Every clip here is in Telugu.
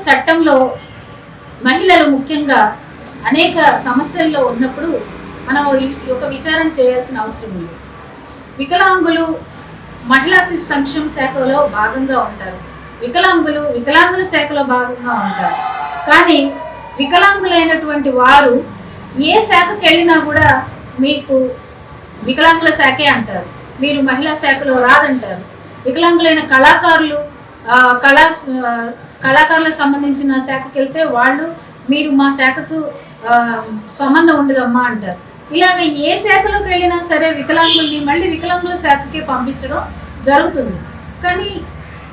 చట్టంలో మహిళలు ముఖ్యంగా అనేక సమస్యల్లో ఉన్నప్పుడు మనం ఒక విచారణ చేయాల్సిన అవసరం ఉంది. వికలాంగులు మహిళా శిశు సంక్షేమ శాఖలో భాగంగా ఉంటారు, వికలాంగుల శాఖలో భాగంగా ఉంటారు. కానీ వికలాంగులైనటువంటి వారు ఏ శాఖకి వెళ్ళినా కూడా మీకు వికలాంగుల శాఖే అంటారు, మీరు మహిళా శాఖలో రాదంటారు. వికలాంగులైన కళాకారులకు సంబంధించిన శాఖకి వెళ్తే వాళ్ళు మీరు మా శాఖకు సంబంధం ఉండదమ్మా అంటారు. ఇలాగ ఏ శాఖలోకి వెళ్ళినా సరే వికలాంగుల్ని మళ్ళీ వికలాంగుల శాఖకే పంపించడం జరుగుతుంది. కానీ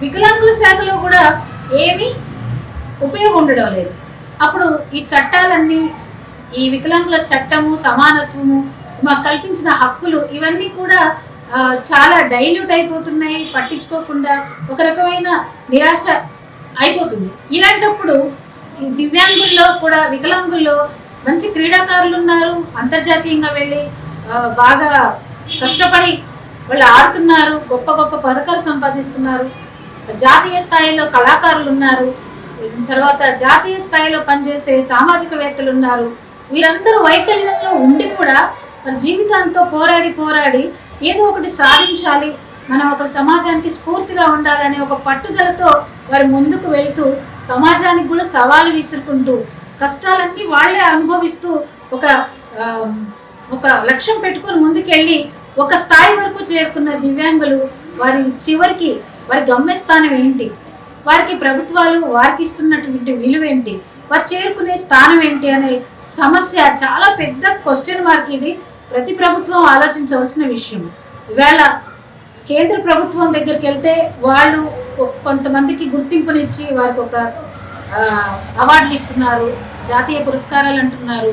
వికలాంగుల శాఖలో కూడా ఏమీ ఉపయోగం ఉండడం లేదు. అప్పుడు ఈ చట్టాలన్నీ, ఈ వికలాంగుల చట్టము, సమానత్వము, మాకు కల్పించిన హక్కులు ఇవన్నీ కూడా చాలా డైల్యూట్ అయిపోతున్నాయి. పట్టించుకోకుండా ఒక రకమైన నిరాశ అయిపోతుంది. ఇలాంటప్పుడు దివ్యాంగుల్లో కూడా, వికలాంగుల్లో మంచి క్రీడాకారులు ఉన్నారు, అంతర్జాతీయంగా వెళ్ళి బాగా కష్టపడి వాళ్ళు ఆడుతున్నారు, గొప్ప గొప్ప పథకాలు సంపాదిస్తున్నారు. జాతీయ స్థాయిలో కళాకారులు ఉన్నారు, తర్వాత జాతీయ స్థాయిలో పనిచేసే సామాజికవేత్తలు ఉన్నారు. వీరందరూ వైకల్యంలో ఉండి కూడా మరి జీవితాంతో పోరాడి ఏదో ఒకటి సాధించాలి, మనం ఒక సమాజానికి స్ఫూర్తిగా ఉండాలనే ఒక పట్టుదలతో వారు ముందుకు వెళ్తూ సమాజానికి కూడా సవాలు విసురుకుంటూ కష్టాలన్నీ వాళ్ళే అనుభవిస్తూ ఒక లక్ష్యం పెట్టుకుని ముందుకెళ్ళి ఒక స్థాయి వరకు చేరుకున్న దివ్యాంగులు వారి చివరికి వారి గమ్యస్థానం ఏంటి, వారికి ప్రభుత్వాలు వారికి ఇస్తున్నటువంటి విలువ ఏంటి, వారు చేరుకునే స్థానం ఏంటి అనే సమస్య చాలా పెద్ద క్వశ్చన్ మార్క్. ఇది ప్రతి ప్రభుత్వం ఆలోచించవలసిన విషయం. ఇవాళ కేంద్ర ప్రభుత్వం దగ్గరికి వెళ్తే వాళ్ళు కొంతమందికి గుర్తింపునిచ్చి వారికి ఒక అవార్డులు ఇస్తున్నారు, జాతీయ పురస్కారాలు అంటున్నారు.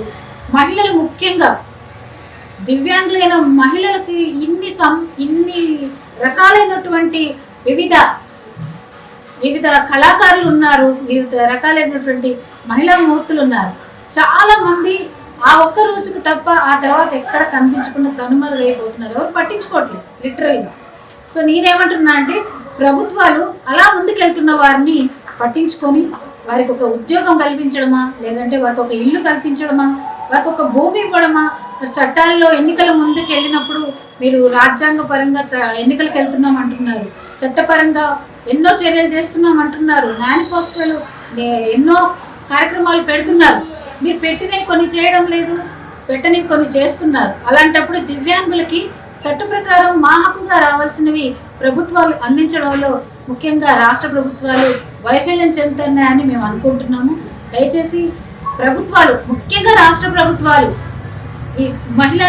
మహిళలు ముఖ్యంగా దివ్యాంగులైన మహిళలకి ఇన్ని రకాలైనటువంటి వివిధ కళాకారులు ఉన్నారు, వివిధ రకాలైనటువంటి మహిళా మూర్తులు ఉన్నారు. చాలా మంది ఆ ఒక్క రోజుకు తప్ప ఆ తర్వాత ఎక్కడ కనిపించకుండా కనుమరుగైపోతున్నారు, ఎవరు పట్టించుకోవట్లేదు లిటరల్గా. సో నేనేమంటున్నా అంటే ప్రభుత్వాలు అలా ముందుకెళ్తున్న వారిని పట్టించుకొని వారికి ఒక ఉద్యోగం కల్పించడమా, లేదంటే వారికి ఒక ఇల్లు కల్పించడమా, వారికి ఒక భూమి ఇవ్వడమా, చట్టాల్లో ఎన్నికల ముందుకు వెళ్ళినప్పుడు మీరు రాజ్యాంగ పరంగా ఎన్నికలకు వెళ్తున్నాం అంటున్నారు, చట్టపరంగా ఎన్నో చర్యలు చేస్తున్నాం అంటున్నారు, మేనిఫెస్టోలు ఎన్నో కార్యక్రమాలు పెడుతున్నారు. మీరు పెట్టినవి కొన్ని చేయడం లేదు, పెట్టని కొన్ని చేస్తున్నారు. అలాంటప్పుడు దివ్యాంగులకి చట్ట ప్రకారం మా హక్కుగా రావాల్సినవి ప్రభుత్వాలు అందించడంలో ముఖ్యంగా రాష్ట్ర ప్రభుత్వాలు వైఫల్యం చెందుతున్నాయని మేము అనుకుంటున్నాము. దయచేసి ప్రభుత్వాలు, ముఖ్యంగా రాష్ట్ర ప్రభుత్వాలు ఈ మహిళా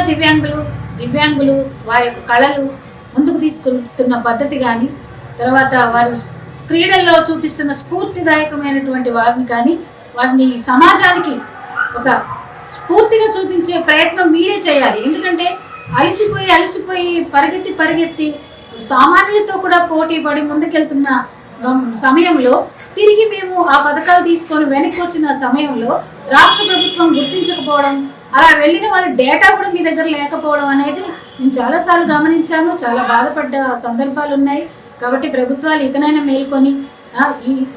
దివ్యాంగులు వారి యొక్క కళలు ముందుకు తీసుకుంటున్న పద్ధతి కానీ, తర్వాత వారి క్రీడల్లో చూపిస్తున్న స్ఫూర్తిదాయకమైనటువంటి వారిని కానీ, వారిని సమాజానికి ఒక స్ఫూర్తిగా చూపించే ప్రయత్నం మీరే చేయాలి. ఎందుకంటే అలసిపోయి పరిగెత్తి సామాన్యులతో కూడా పోటీ పడి ముందుకెళ్తున్న సమయంలో తిరిగి మేము ఆ పథకాలు తీసుకొని వెనక్కి వచ్చిన సమయంలో రాష్ట్ర ప్రభుత్వం గుర్తించకపోవడం, అలా వెళ్ళిన వాళ్ళ డేటా కూడా మీ దగ్గర లేకపోవడం అనేది నేను చాలాసార్లు గమనించాను. చాలా బాధపడ్డ సందర్భాలు ఉన్నాయి. కాబట్టి ప్రభుత్వాలు ఇకనైనా మేల్కొని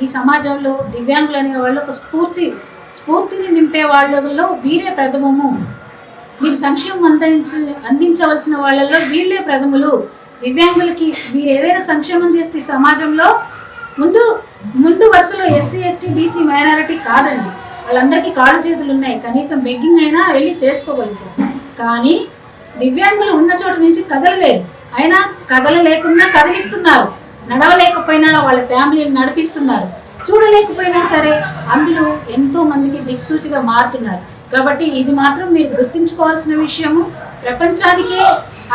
ఈ సమాజంలో దివ్యాంగులు అనే వాళ్ళు ఒక స్ఫూర్తిని నింపే వాళ్ళలో వీరే ప్రథమము. మీరు సంక్షేమం అందించవలసిన వాళ్ళల్లో వీళ్ళే ప్రథములు. దివ్యాంగులకి మీరు ఏదైనా సంక్షేమం చేస్తే సమాజంలో ముందు వరుసలో ఎస్సీ, ఎస్టీ, బీసీ, మైనారిటీ కాదండి. వాళ్ళందరికీ కాళ్ళు చేతులు ఉన్నాయి, కనీసం బెగ్గింగ్ అయినా వెళ్ళి చేసుకోగలుగుతారు. కానీ దివ్యాంగులు ఉన్న చోట నుంచి కదలలేదు, అయినా కదలలేకుండా కదిలిస్తున్నారు. నడవలేకపోయినా వాళ్ళ ఫ్యామిలీని నడిపిస్తున్నారు. చూడలేకపోయినా సరే అందులో ఎంతో మందికి దిక్సూచిగా మారుతున్నారు. కాబట్టి ఇది మాత్రం మీరు గుర్తుంచుకోవాల్సిన విషయము, ప్రపంచానికే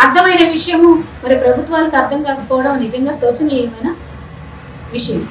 అర్థమైన విషయము. మరి ప్రభుత్వాలకు అర్థం కాకపోవడం నిజంగా శోచనీయమైన విషయం.